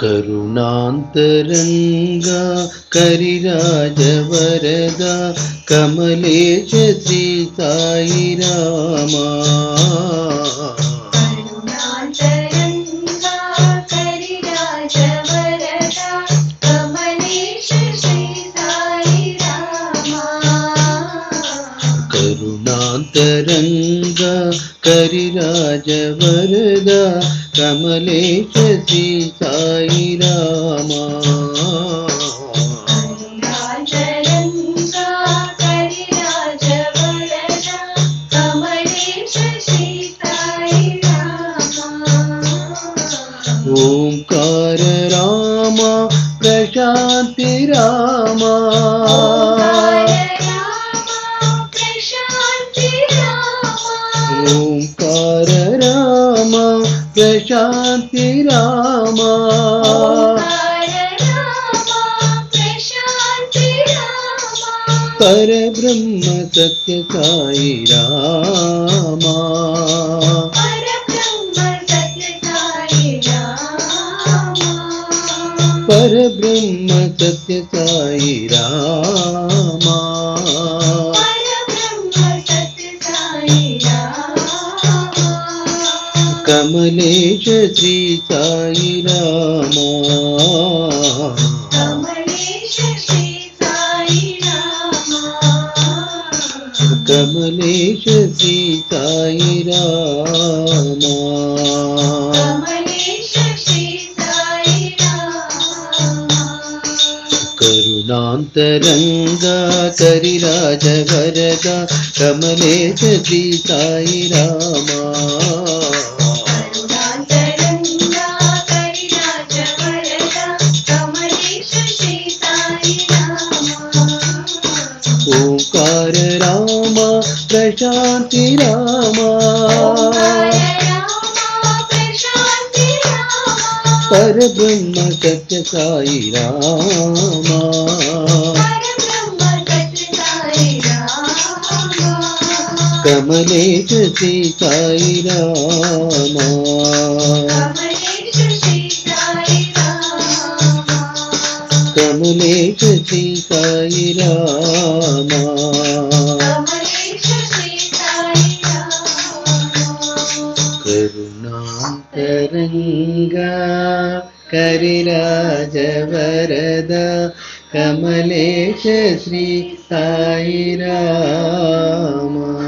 करुणान्तरङ्गा करिराजवरदा कमलेश श्री साई रामा। करुणान्तरङ्गा करिराजवरदा कमलेश श्री साई रामा। करुणान्तरङ्गा करिराजवरदा कमलेश श्री साई रामा। करुणान्तरङ्गा करिराजवरदा कमलेश श्री साई रामा। ओंकार रामा प्रशान्ति रामा। ओंकार रामा प्रशान्ति रामा। परब्रह्म सत्य साई रामा। परब्रह्म सत्य साई रामा। कमलेश श्री साई रामा। कमलेश श्री साई रामा। कमलेश श्री साई रामा। कमलेश श्री साई रामा। करुणान्तरङ्गा करिराजवरदा कमलेश श्री साई रामा। ओंकार रामा प्रशान्ति रामा। परब्रह्म सत्य साई रामा। कमलेश श्री साई रामा। कमलेश श्री साई रामा। करुणान्तरङ्गा करिराजवरदा कमलेश श्री साई रामा।